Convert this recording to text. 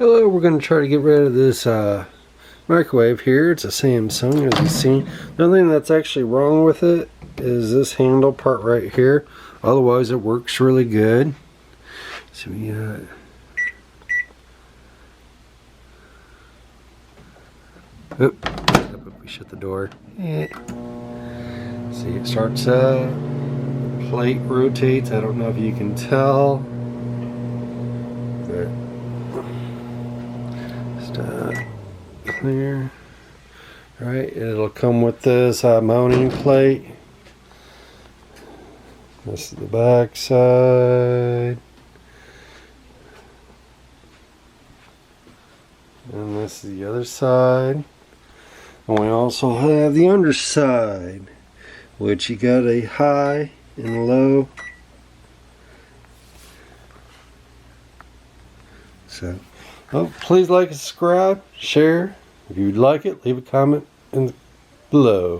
Hello, we're going to try to get rid of this microwave here. It's a Samsung, as you've seen. The only thing that's actually wrong with it is this handle part right here. Otherwise, it works really good. So we we shut the door. See, it starts up. Plate rotates. I don't know if you can tell. There. Clear. Right, it'll come with this mounting plate. This is the back side, and this is the other side. And we also have the underside, which you got a high and low. So, please like and subscribe, share. If you'd like it, leave a comment below.